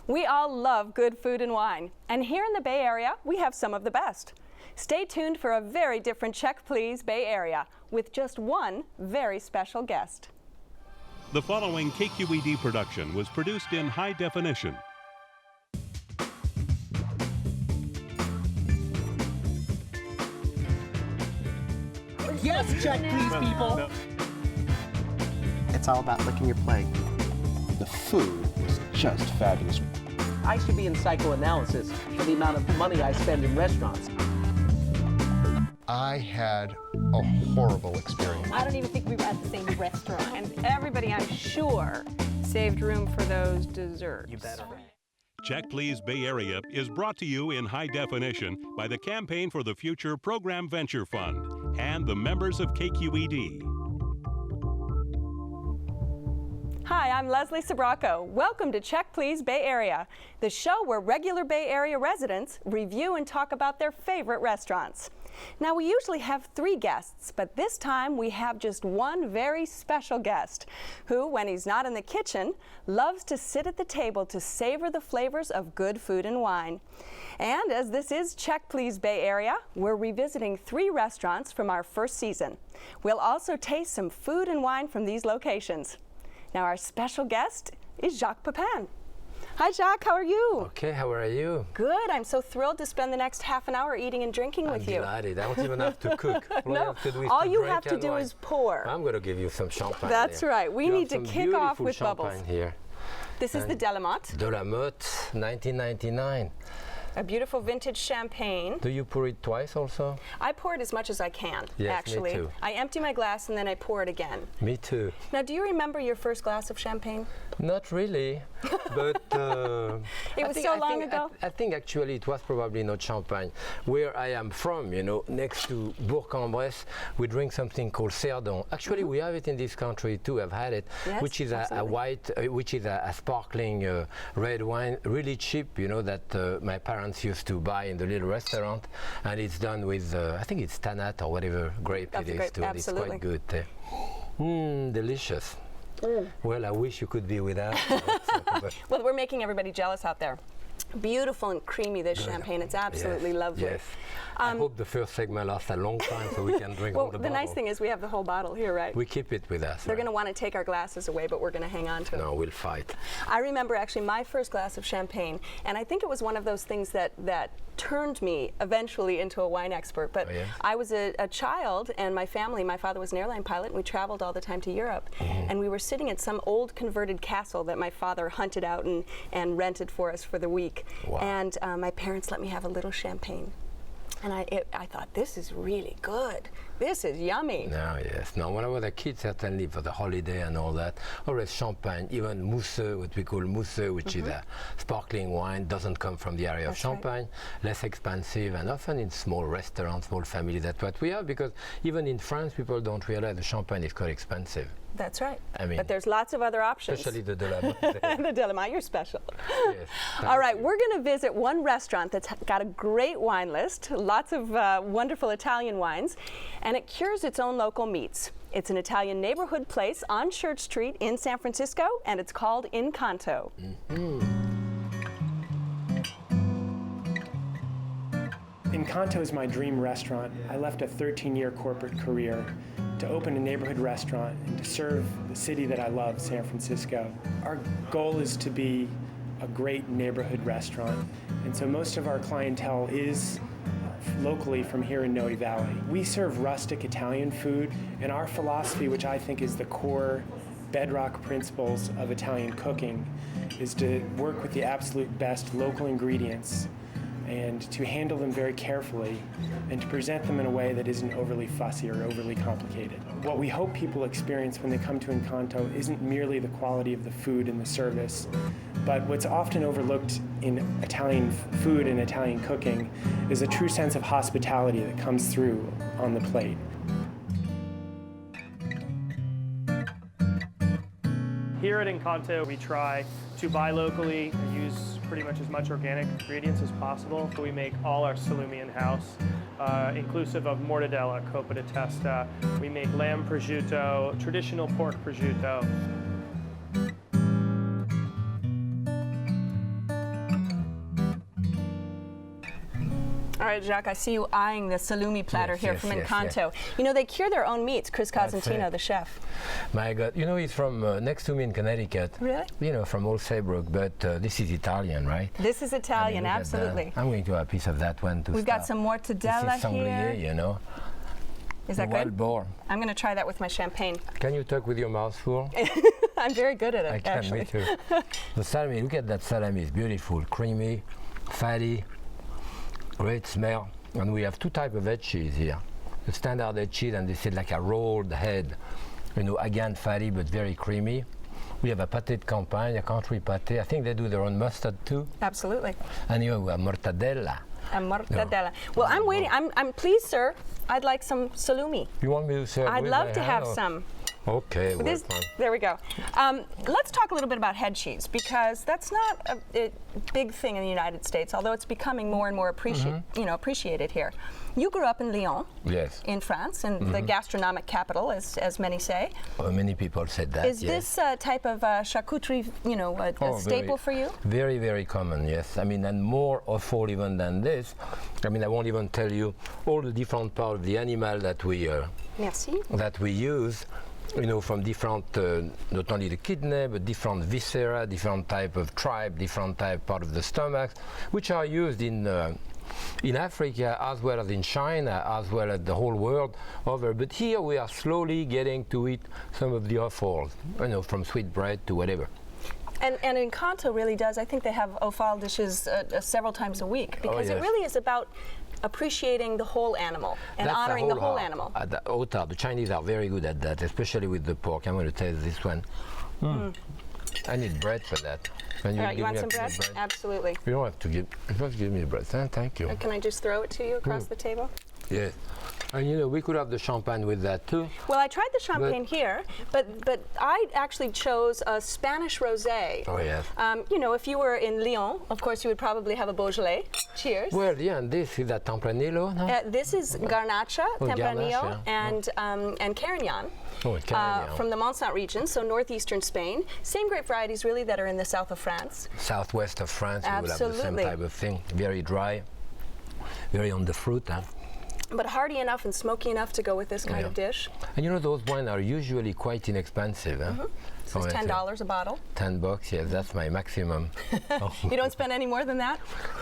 We all love good food and wine, and here in the Bay Area, we have some of the best. Stay tuned for a very different Check Please Bay Area with just one very special guest. The following KQED production was produced in high definition. Yes, Check Please, people! It's all about licking your plate. The food was just fabulous. I should be in psychoanalysis for the amount of money I spend in restaurants. I had a horrible experience. I don't even think we were at the same restaurant, and everybody, I'm sure, saved room for those desserts. You better. Check Please Bay Area is brought to you in high definition by the Campaign for the Future Program Venture Fund and the members of KQED. Hi, I'm Leslie Sabraco. Welcome to Check Please Bay Area, the show where regular Bay Area residents review and talk about their favorite restaurants. Now, we usually have 3 guests, but this time we have just one very special guest who, when he's not in the kitchen, loves to sit at the table to savor the flavors of good food and wine. And as this is Check Please Bay Area, we're revisiting 3 restaurants from our first season. We'll also taste some food and wine from these locations. Now, our special guest is Jacques Pépin. Hi, Jacques. How are you? Okay, how are you? Good. I'm so thrilled to spend the next half an hour eating and drinking with you. I'm delighted. I don't even have to cook. All you have to do is pour. I'm going to give you some champagne. That's here. right. We need to kick off with bubbles. Here. This is the De la Motte. De la Motte, 1999. A beautiful vintage champagne. Do you pour it twice also? I pour it as much as I can, yes, actually. Me too. I empty my glass and then I pour it again. Me too. Now, do you remember your first glass of champagne? Not really, but it was so long ago. I think actually it was probably not champagne. Where I am from, you know, next to Bourg-en-Bresse, we drink something called Cerdon. Actually, we have it in this country too. I've had it, yes, which is a white, which is a sparkling red wine, really cheap. You know that my parents used to buy in the little restaurant, and it's done with I think it's Tanat or whatever grape it is too. It's quite good. Delicious. Well, I wish you could be with us. Well, we're making everybody jealous out there. Beautiful and creamy, this champagne. It's absolutely lovely. Yes. I hope the first segment lasts a long time so we can drink all the bottle. The nice thing is we have the whole bottle here, right? We keep it with us. They're going to want to take our glasses away, but we're going to hang on to them. No, we'll fight. I remember actually my first glass of champagne, and I think it was one of those things that turned me eventually into a wine expert. But I was a child, and my family, my father was an airline pilot, and we traveled all the time to Europe. And we were sitting at some old converted castle that my father hunted out and rented for us for the week. Wow. And my parents let me have a little champagne. And I thought, this is really good. This is yummy. No, yes. No, when I was a kid, certainly for the holiday and all that, always champagne, even mousseux, what we call mousseux, which is a sparkling wine, doesn't come from the area of Champagne, less expensive, and often in small restaurants, small families. That's what we have, because even in France, people don't realize the champagne is quite expensive. That's right. I mean, but there's lots of other options. Especially the De la Motte. The De la Motte, you're special. Yes, all right, we're going to visit one restaurant that's got a great wine list, lots of wonderful Italian wines, and it cures its own local meats. It's an Italian neighborhood place on Church Street in San Francisco, and it's called Incanto. Incanto is my dream restaurant. I left a 13-year corporate career to open a neighborhood restaurant and to serve the city that I love, San Francisco. Our goal is to be a great neighborhood restaurant, and so most of our clientele is locally from here in Noe Valley. We serve rustic Italian food, and our philosophy, which I think is the core bedrock principles of Italian cooking, is to work with the absolute best local ingredients and to handle them very carefully and to present them in a way that isn't overly fussy or overly complicated. What we hope people experience when they come to Incanto isn't merely the quality of the food and the service, but what's often overlooked in Italian food and Italian cooking is a true sense of hospitality that comes through on the plate. Here at Incanto, we try to buy locally and use pretty much as much organic ingredients as possible. We make all our salumi in-house, inclusive of mortadella, coppa di testa. We make lamb prosciutto, traditional pork prosciutto. All right, Jacques, I see you eyeing the salumi platter Yes, here yes, from yes, Incanto. You know, they cure their own meats, Chris That's Cosentino, it. the chef. My God, you know, he's from next to me in Connecticut. Really? You know, from Old Saybrook, but this is Italian, right? This is Italian, I mean, look at absolutely. that. I'm going to have a piece of that one too. We've got some mortadella this is sanglier, here. you know. Is that Wild good? boar. I'm going to try that with my champagne. Can you talk with your mouth full? I'm very good at it, I can, actually. me too. The salami, look at that salami, it's beautiful, creamy, fatty, great smell. And we have two types of head cheese here. The standard head cheese, and this is like a rolled head. You know, again, fatty, but very creamy. We have a pâté de campagne, a country pâté. I think they do their own mustard too. Absolutely. And you have a mortadella. A mortadella. Well, I'm waiting. I'm pleased, sir. I'd like some salumi. You want me to serve I'd with love my to hand, have or- some. Okay, well, This, fine. there we go. Let's talk a little bit about head cheese, because that's not a big thing in the United States, although it's becoming more and more appreciated here. You grew up in Lyon, Yes. in France, and the gastronomic capital, as many say. Many people said that. Is yes. this type of charcuterie, a Oh, staple for you? Very, very common, yes. I mean, and more awful even than this. I mean, I won't even tell you all the different parts of the animal that we Merci. use. You know, from different, not only the kidney, but different viscera, different type of tribe, different type part of the stomach, which are used in Africa as well as in China, as well as the whole world over. But here we are slowly getting to eat some of the offals, you know, from sweetbread to whatever. And Incanto really does. I think they have offal dishes several times a week, because it yes. really is about appreciating the whole animal and That's honoring the whole heart. animal. The Chinese are very good at that, especially with the pork. I'm going to taste this one. I need bread for that. Can All right, you give want me some a bread? piece of Absolutely. You don't have to give. Just give me the bread. Thank you. Can I just throw it to you across the table? Yes. And you know, we could have the champagne with that too. Well, I tried the champagne here, but I actually chose a Spanish rosé. Oh yes. You know, if you were in Lyon, of course, you would probably have a Beaujolais. Cheers. Well, yeah, and this is a Tempranillo, no? This is Garnacha, Oh, Tempranillo, Garnacha, and Carignan. Oh, Carignan. From the Mont-Saint region, so northeastern Spain. Same grape varieties, really, that are in the south of France. Southwest of France, you will have the same Absolutely. type of thing. Very dry, very on the fruit. Huh? But hearty enough and smoky enough to go with this kind Yeah. of dish. And you know, those wines are usually quite inexpensive. Huh? This is $10 a bottle. $10, yes, that's my maximum. You don't spend any more than that?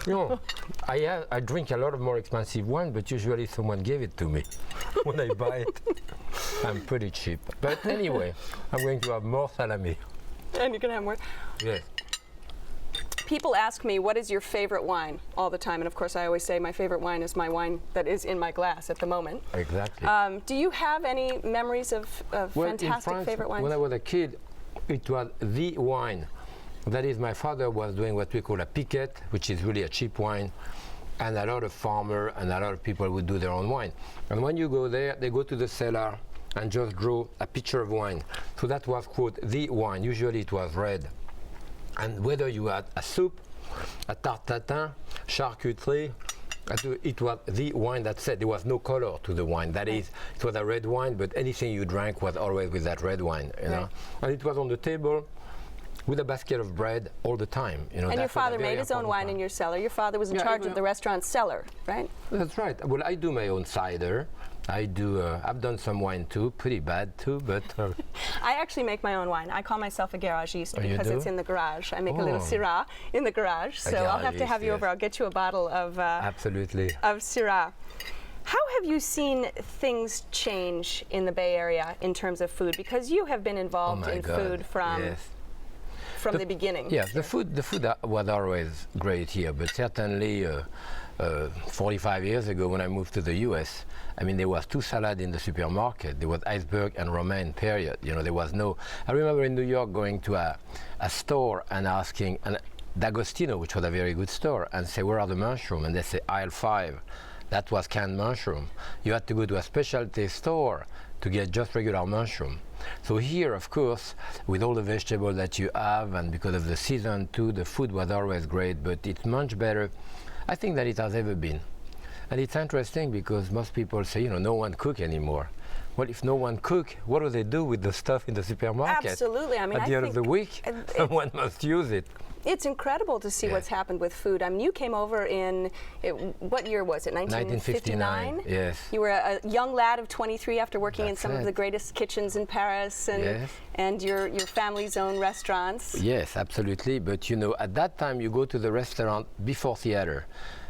No, I drink a lot of more expensive wine, but usually someone gave it to me when I buy it. I'm pretty cheap. But anyway, I'm going to have more salami. And you can have more. Yes. People ask me, what is your favorite wine all the time? And of course, I always say my favorite wine is my wine that is in my glass at the moment. Exactly. Do you have any memories of Well, fantastic in France, favorite wines? when I was a kid, it was the wine. That is, my father was doing what we call a piquette, which is really a cheap wine. And a lot of farmers and a lot of people would do their own wine. And when you go there, they go to the cellar and just draw a pitcher of wine. So that was, quote, the wine. Usually it was red. And whether you had a soup, a tarte tatin, charcuterie, it was the wine that said there was no color to the wine. That is, it was a red wine, but anything you drank was always with that red wine, you know. And it was on the table with a basket of bread all the time. You know, and your that was a father very made his own important wine part. in your cellar. Your father was in Yeah, charge well- of the restaurant's cellar, right? That's right. Well, I do my own cider. I do. I've done some wine too, pretty bad too, but. I actually make my own wine. I call myself a garagiste Oh, you because do? it's in the garage. I make a little Oh. Syrah in the garage, so I'll have to have garagiste, you over. yes. I'll get you a bottle of Absolutely. Syrah. How have you seen things change in the Bay Area in terms of food? Because you have been involved my in God. food from Yes. the beginning. Yes, the food was always great here, but certainly 45 years ago when I moved to the US, I mean, there was two salads in the supermarket. There was iceberg and romaine, period. You know, there was no. I remember in New York going to a store and asking, D'Agostino, which was a very good store, and say, where are the mushrooms? And they say, aisle 5. That was canned mushroom. You had to go to a specialty store to get just regular mushroom. So here, of course, with all the vegetables that you have, and because of the season too, the food was always great, but it's much better, I think, than it has ever been. And it's interesting because most people say, you know, no one cook anymore. Well, if no one cook, what do they do with the stuff in the supermarket? Absolutely. I mean, at the end of the week, someone must use it. It's incredible to see what's happened with food. I mean, you came over in, what year was it, 1959? Yes. You were a young lad of 23 after working in That's some of it. the greatest kitchens in Paris and, Yes. and your family's own restaurants. Yes, absolutely. But you know, at that time, you go to the restaurant before theater.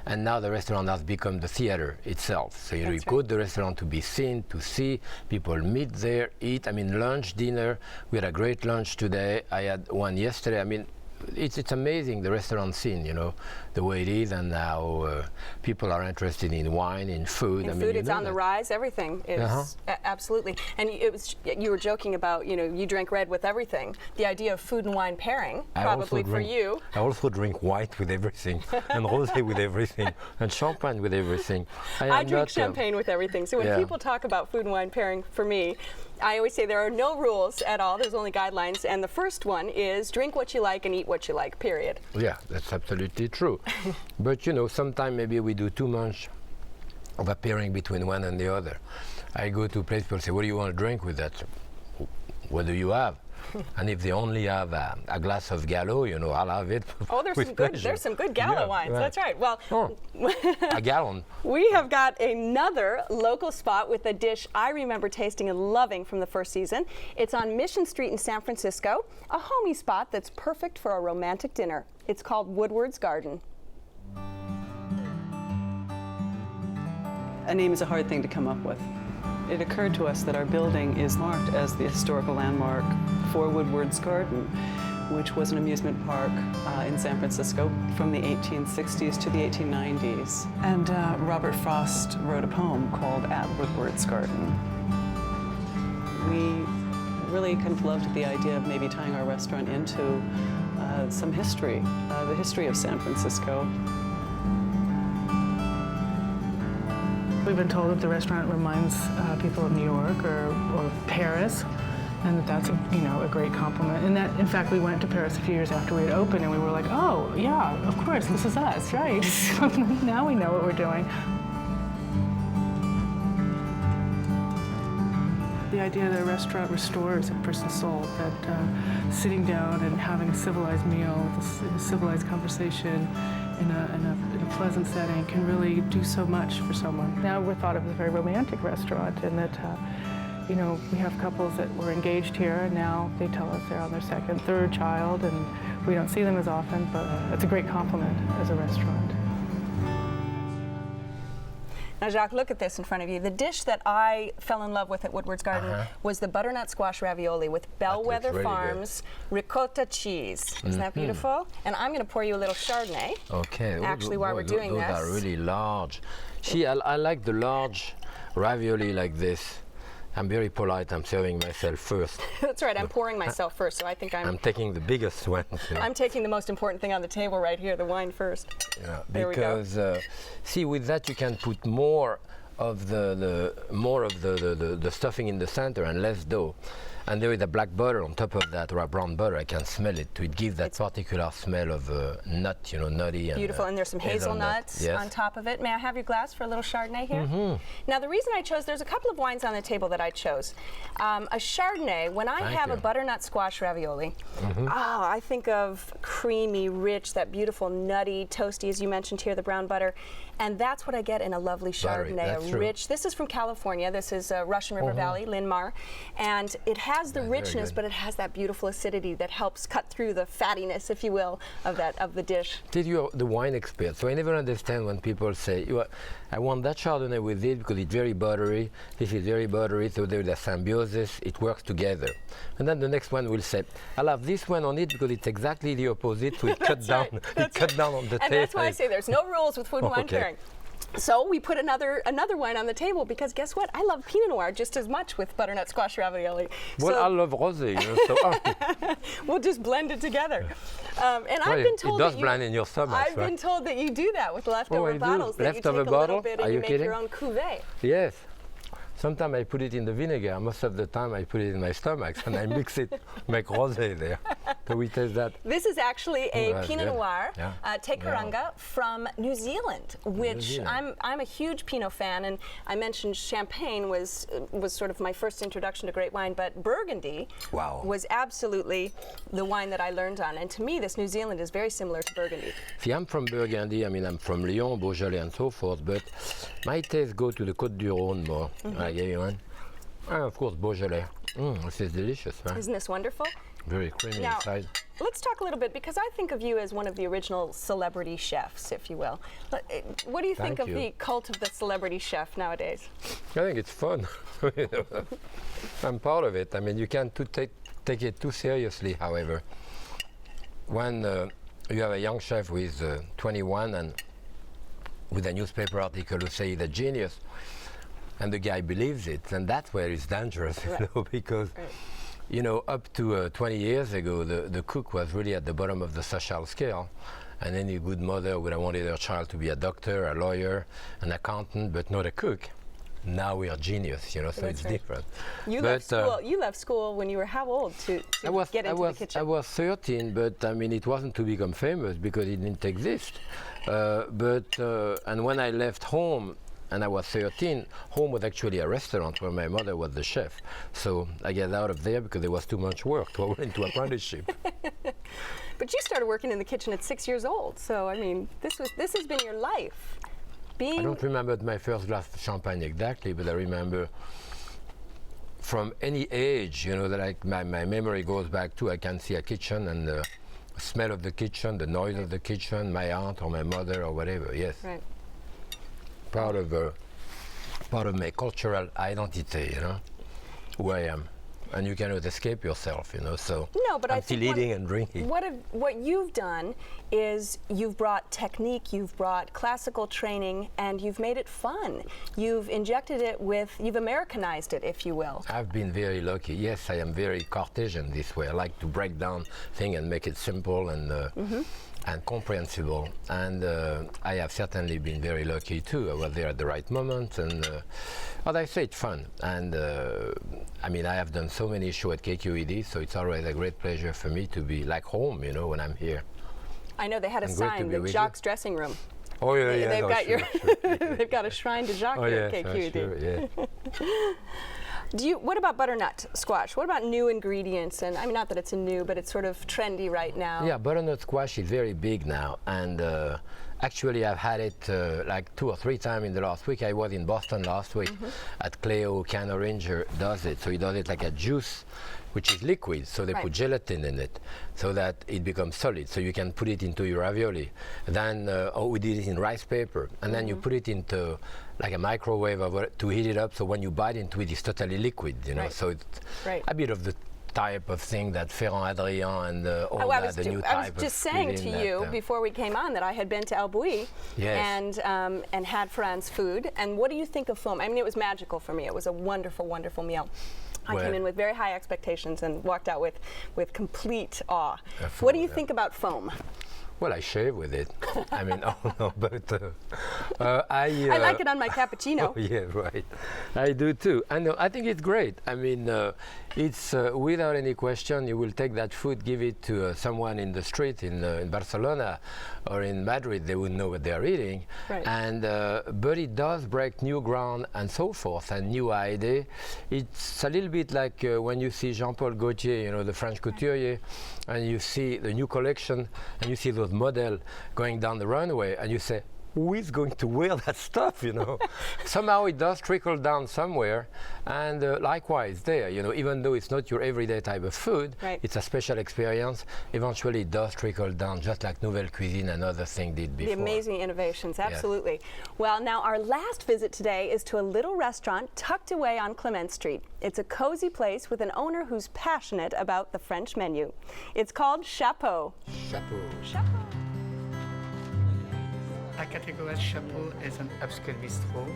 And now the restaurant has become the theater itself. So you go to the restaurant to be seen, to see people meet there, eat. I mean, lunch, dinner. We had a great lunch today. I had one yesterday. I mean, it's amazing, the restaurant scene, you know, the way it is, and how people are interested in wine, in food. In food, it's on the rise. Everything is absolutely. And you were joking about, you know, you drank red with everything. The idea of food and wine pairing, probably for you. I also drink white with everything, and rosé with everything, and champagne with everything. I drink champagne with everything. So when people talk about food and wine pairing, for me, I always say there are no rules at all. There's only guidelines. And the first one is drink what you like and eat what you like, period. Yeah, that's absolutely true. But, you know, sometimes maybe we do too much of a pairing between one and the other. I go to a place, people say, what do you want to drink with that? What do you have? And if they only have a glass of Gallo, you know, I'll have it. Oh, there's some good Gallo wines. That's right. Well, a gallon. We have got another local spot with a dish I remember tasting and loving from the first season. It's on Mission Street in San Francisco, a homey spot that's perfect for a romantic dinner. It's called Woodwards Garden. A name is a hard thing to come up with. It occurred to us that our building is marked as the historical landmark for Woodwards Garden, which was an amusement park in San Francisco from the 1860s to the 1890s. And Robert Frost wrote a poem called At Woodwards Garden. We really kind of loved the idea of maybe tying our restaurant into some history, the history of San Francisco. We've been told that the restaurant reminds people of New York or Paris, and that's a great compliment. And that, in fact, we went to Paris a few years after we had opened, and we were like, oh yeah, of course, this is us, right? Now we know what we're doing. The idea that a restaurant restores a person's soul, that sitting down and having a civilized meal, a civilized conversation in a pleasant setting can really do so much for someone. Now we're thought of as a very romantic restaurant, and that we have couples that were engaged here, and now they tell us they're on their second, third child, and we don't see them as often, but it's a great compliment as a restaurant. Now, Jacques, look at this in front of you. The dish that I fell in love with at Woodwards Garden was the butternut squash ravioli with Bellwether really Farms ricotta cheese. Isn't that beautiful? And I'm going to pour you a little Chardonnay. Okay. Actually, while we're doing this. Those are really large. See, I like the large ravioli like this. I'm very polite. I'm serving myself first. That's right. I'm pouring myself first, so I think I'm taking the biggest one. You know. I'm taking the most important thing on the table right here, the wine first. Yeah, there because see, with that you can put more of the stuffing in the center and less dough. And there is a black butter on top of that, or a brown butter. I can smell it. It gives that particular smell of nut, nutty. Beautiful, and there's some hazelnuts on top of it. May I have your glass for a little Chardonnay here? Now, the reason I chose, there's a couple of wines on the table that I chose. A Chardonnay, when I have a butternut squash ravioli, I think of creamy, rich, that beautiful, nutty, toasty, as you mentioned here, the brown butter. And that's what I get in a lovely Chardonnay, rich. This is from California. This is Russian River Valley, Linmar. And it has the richness, but it has that beautiful acidity that helps cut through the fattiness, if you will, of the dish. Did you the wine expert? So I never understand when people say, I want that Chardonnay with it because it's very buttery. This is very buttery, so there's a symbiosis. It works together. And then the next one will say, I'll have this one on it because it's exactly the opposite. So it cut down. It cut down on the taste. And that's why I say there's no rules with food and wine pairing. So we put another wine on the table because guess what? I love Pinot Noir just as much with butternut squash ravioli. Well, I love rosé, so we'll just blend it together. And I've been told it does blend in your stomach. I've been told that you do that with leftover bottles. That leftover you take a little bit and you make your own cuvée. Yes. Sometimes I put it in the vinegar. Most of the time I put it in my stomach and I mix it, make rosé there. Can we taste that? This is actually a that's Pinot good. Noir, Yeah. Te Karanga from New Zealand, which Zealand. I'm a huge Pinot fan, and I mentioned Champagne was sort of my first introduction to great wine, but Burgundy Wow. was absolutely the wine that I learned on, and to me this New Zealand is very similar to Burgundy. See, I'm from Burgundy. I mean, I'm from Lyon, Beaujolais, and so forth. But my tastes go to the Côte du Rhône more. I gave you one. And of course, Beaujolais. This is delicious, right? Isn't this wonderful? Very creamy Now, inside. let's talk a little bit, because I think of you as one of the original celebrity chefs, if you will. What do you think Thank of you. the cult of the celebrity chef nowadays? I think it's fun. I'm part of it. I mean, you can't take it too seriously, however. When you have a young chef who is 21 and with a newspaper article who say he's a genius, and the guy believes it, and that's where it's dangerous, you know, because you know, up to 20 years ago, the cook was really at the bottom of the social scale, and any good mother would have wanted her child to be a doctor, a lawyer, an accountant, but not a cook. Now we are genius, you know, so it's different. You left school. You left school when you were how old to get into the kitchen? I was 13, but I mean, it wasn't to become famous because it didn't exist. And when I left home, and I was 13, home was actually a restaurant where my mother was the chef. So I got out of there because there was too much work, so I went into apprenticeship. But you started working in the kitchen at 6 years old, so I mean, this has been your life. I don't remember my first glass of champagne exactly, but I remember from any age, you know, that my memory goes back to, I can see a kitchen and the smell of the kitchen, the noise of the kitchen, my aunt or my mother or whatever, yes. Right. Part of my cultural identity, you know, who I am. And you cannot escape yourself, you know, so no, but I'm still eating and drinking. What you've done is you've brought technique, you've brought classical training, and you've made it fun. You've injected it you've Americanized it, if you will. I've been very lucky. Yes, I am very Cartesian this way. I like to break down things and make it simple and comprehensible. And I have certainly been very lucky too. I was there at the right moment, and as I say, it's fun. And I mean, I have done so many shows at KQED, so it's always a great pleasure for me to be like home, you know, when I'm here. I know they had a sign, the Jacques dressing room. Oh yeah, yeah. They've got sure. they've got a shrine to Jacques here at KQED. Sure, yeah. What about butternut squash? What about new ingredients? And I mean, not that it's new, but it's sort of trendy right now. Yeah, butternut squash is very big now, and actually I've had it like 2 or 3 times in the last week. I was in Boston last week at Cleo Can Oranger does it. So he does it like a juice, which is liquid. So they put gelatin in it so that it becomes solid. So you can put it into your ravioli. Then, we did it in rice paper, and then you put it into like a microwave to heat it up. So when you bite into it, it's totally liquid, you know. So it's a bit of the type of thing that Ferrand Adrien and the new type. I was just saying to you before we came on that I had been to El Bouilly and had Ferrand's food. And what do you think of foam? I mean, it was magical for me. It was a wonderful, wonderful meal. I came in with very high expectations and walked out with complete awe. What do you think about foam? Well, I shave with it. I mean, but I like it on my cappuccino. Oh, yeah, right. I do too. I think it's great. I mean, it's without any question, you will take that food, give it to someone in the street in Barcelona or in Madrid, they wouldn't know what they're eating. Right. And but it does break new ground and so forth, and new idea. It's a little bit like when you see Jean-Paul Gaultier, you know, the French couturier, and you see the new collection, and you see those models going down the runway, and you say, who is going to wear that stuff, you know? Somehow it does trickle down somewhere, and likewise there, you know, even though it's not your everyday type of food, it's a special experience, eventually it does trickle down, just like Nouvelle Cuisine and other things did before. The amazing innovations, absolutely. Well, now our last visit today is to a little restaurant tucked away on Clement Street. It's a cozy place with an owner who's passionate about the French menu. It's called Chapeau. Chapeau. Chapeau. La category Chapeau is an upscale bistro.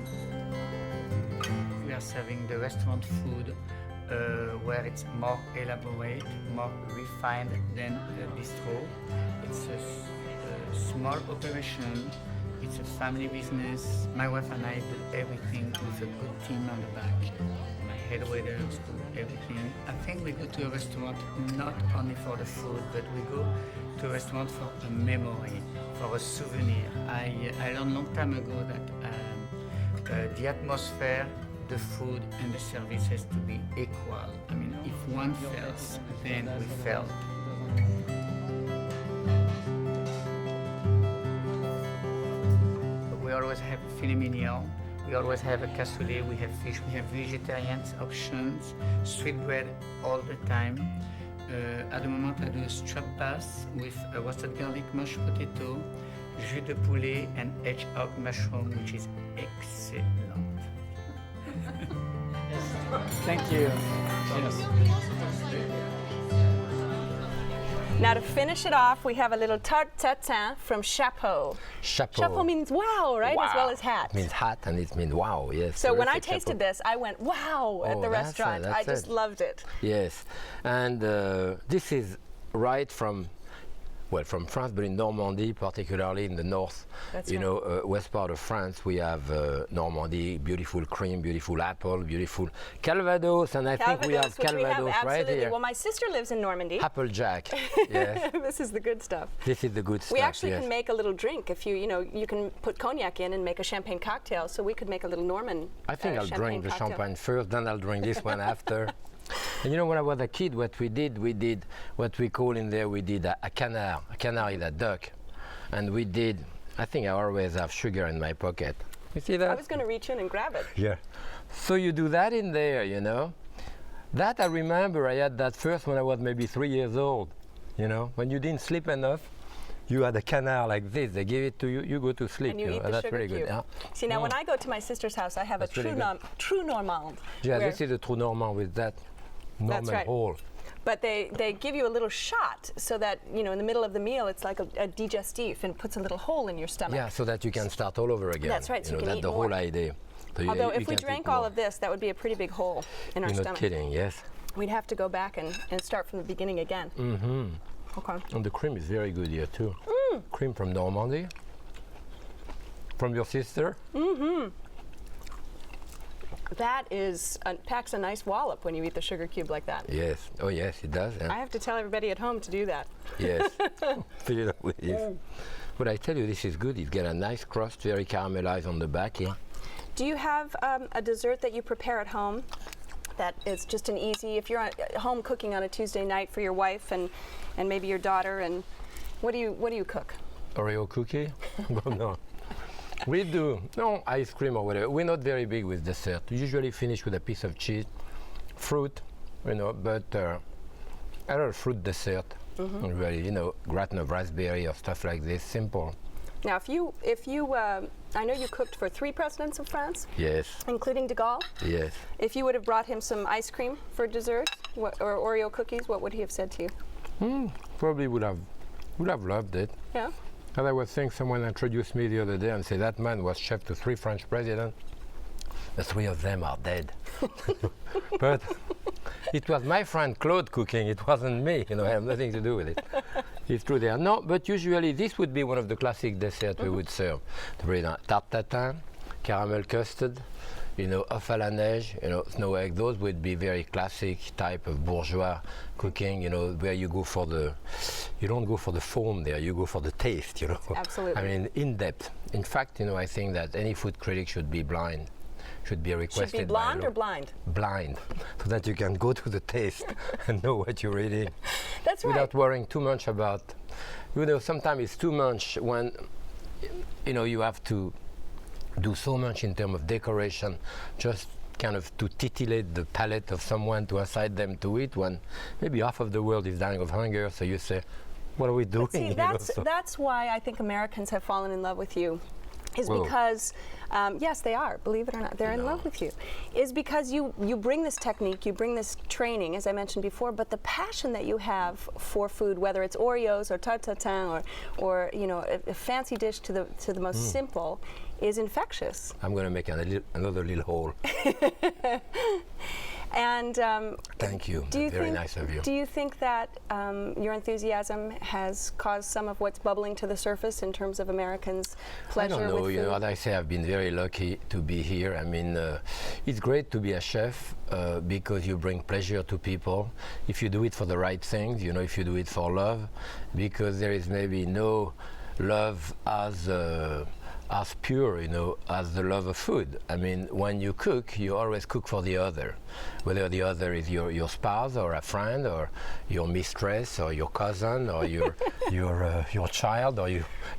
We are serving the restaurant food where it's more elaborate, more refined than a bistro. It's a small operation It's a family business. My wife and I do everything with a good team on the back. My head waiters do everything. I think we go to a restaurant not only for the food, but we go to a restaurant for a memory, for a souvenir. I learned a long time ago that the atmosphere, the food, and the service has to be equal. I mean, if one fails, then we failed. We always have filet mignon, we always have a cassoulet, we have fish, we have vegetarian options, sweet bread all the time. At the moment I do a strap bass with a roasted garlic mashed potato, jus de poulet and hedgehog mushroom, which is excellent. Thank you. Cheers. Now to finish it off, we have a little tarte tatin from Chapeau. Chapeau. Chapeau means wow, right? Wow. As well as hat. It means hat and it means wow, yes. So when I terrific tasted Chapeau. this, I went wow at the that's restaurant. it, I that's just it. loved it. Yes, and this is right from, well, from France, but in Normandy, particularly in the north, That's you right. know, west part of France, we have Normandy, beautiful cream, beautiful apple, beautiful Calvados, and I think we have which we have, Calvados right absolutely. here. Well, my sister lives in Normandy. Applejack, yes, This is the good stuff. this is the good stuff. We actually yes. can make a little drink if you know, you can put cognac in and make a champagne cocktail. So we could make a little Norman. I think I'll drink the cocktail. champagne first, then I'll drink this one after. And you know, when I was a kid, what we did what we call in there, we did a canard. A canard is a duck. And we did, I think I always have sugar in my pocket. You see that? I was going to reach in and grab it. Yeah. So you do that in there, you know. That I remember I had that first when I was maybe 3 years old, you know. When you didn't sleep enough, you had a canard like this. They give it to you, you go to sleep. And you eat know. the That's sugar really cube. good. Yeah. See, now when I go to my sister's house, I have That's a really good. true Normand. Yeah, where- this is a true Normand with that Norman right. hole. But they give you a little shot so that, you know, in the middle of the meal, it's like a digestif and puts a little hole in your stomach. Yeah, so that you can start all over again. That's right, so you can that's eat the more. whole idea. So you- Although you if we can take drank all more. of this, that would be a pretty big hole in our You're stomach. not kidding, yes. We'd have to go back and start from the beginning again. Mm-hmm. Okay. And the cream is very good here too. Cream from Normandy. From your sister. Mm-hmm. That is packs a nice wallop when you eat the sugar cube like that. Yes. Oh yes, it does. I have to tell everybody at home to do that. Yes. Fill it up with this. But I tell you, this is good. It's got a nice crust, very caramelized on the back here. Do you have a dessert that you prepare at home that is just an easy, if you're at home cooking on a Tuesday night for your wife and maybe your daughter, and what do you cook? Oreo cookie? Well, no. We do, no, ice cream or whatever. We're not very big with dessert. We usually finish with a piece of cheese, fruit, you know, but I love fruit dessert. Really, you know, gratin of raspberry or stuff like this, simple. Now, if you, I know you cooked for 3 presidents of France, Yes, including de Gaulle. yes. If you would have brought him some ice cream for dessert, or Oreo cookies, what would he have said to you? Probably would have loved it. Yeah. As I was saying, someone introduced me the other day and said that man was chef to 3 French presidents. The 3 of them are dead. But it was my friend Claude cooking. It wasn't me. You know, I have nothing to do with it. It's true there. No, but usually this would be one of the classic desserts we would serve. Tarte tatin, caramel custard, you know, œuf à la neige, you know, snow egg. Those would be very classic type of bourgeois cooking, you know, where you go for you don't go for the foam there, you go for the taste, you know. Absolutely. I mean, in depth. In fact, you know, I think that any food critic should be blind, should be requested. Should be blonde or blind? Blind, so that you can go to the taste and know what you're eating. That's right. Without worrying too much about, you know, sometimes it's too much when, you know, you have to do so much in terms of decoration, just kind of to titillate the palate of someone, to incite them to eat, when maybe half of the world is dying of hunger. So you say, what are we doing? See, you know, that's why I think Americans have fallen in love with you. Is Whoa. because, yes, they are, believe it or not, they're in love with you. Is because you bring this technique, you bring this training, as I mentioned before, but the passion that you have for food, whether it's Oreos or tarte tatin or you know, a fancy dish to the most simple, is infectious. I'm going to make another little hole. And Thank you. do you Very think, nice of you. Do you think that your enthusiasm has caused some of what's bubbling to the surface in terms of Americans' pleasure I don't know. with You know, food? as I say, I've been very lucky to be here. I mean, it's great to be a chef because you bring pleasure to people. If you do it for the right things, you know, if you do it for love, because there is maybe no love as pure, you know, as the love of food. I mean, when you cook, you always cook for the other, whether the other is your spouse or a friend or your mistress or your cousin or your child or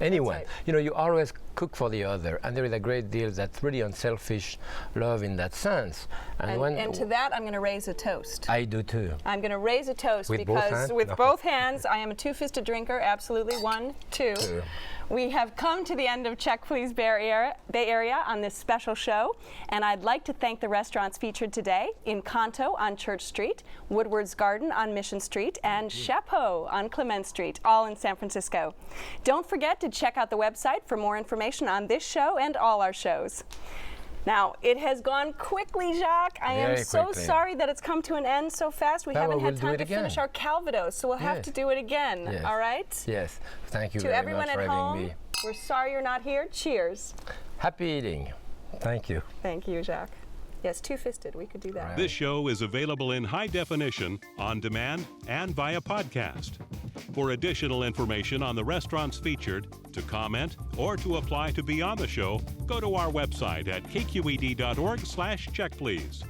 anyone. Right. You know, you always cook for the other, and there is a great deal that's really unselfish love in that sense. And to that, I'm going to raise a toast. I do too. I'm going to raise a toast With both because hands? with No. both hands, I am a two-fisted drinker. Absolutely. 1, 2. Two. We have come to the end of Check Please Bay Area on this special show, and I'd like to thank the restaurants featured today: Incanto on Church Street, Woodwards Garden on Mission Street, and Chapeau on Clement Street, all in San Francisco. Don't forget to check out the website for more information on this show and all our shows. Now, it has gone quickly, Jacques. I am Very so quickly. sorry that it's come to an end so fast. We Well, haven't we'll had do time it to finish again. our Calvados, so we'll have Yes. to do it again. Yes. All right? Yes. Thank you To very everyone much at for having home, me. we're sorry you're not here. Cheers. Happy eating. Thank you. Thank you, Jacques. Yes, two-fisted. We could do that. Right. This show is available in high definition, on demand, and via podcast. For additional information on the restaurants featured, to comment, or to apply to be on the show, go to our website at kqed.org/checkplease.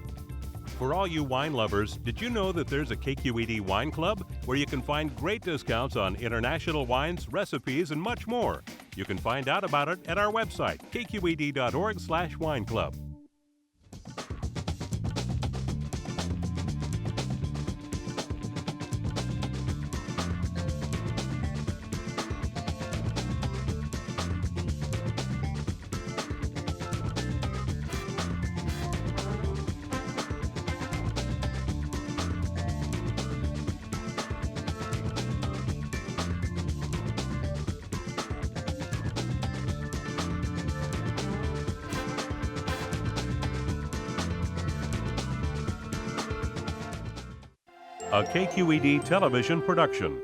For all you wine lovers, did you know that there's a KQED Wine Club where you can find great discounts on international wines, recipes, and much more? You can find out about it at our website, kqed.org/wineclub. A KQED television production.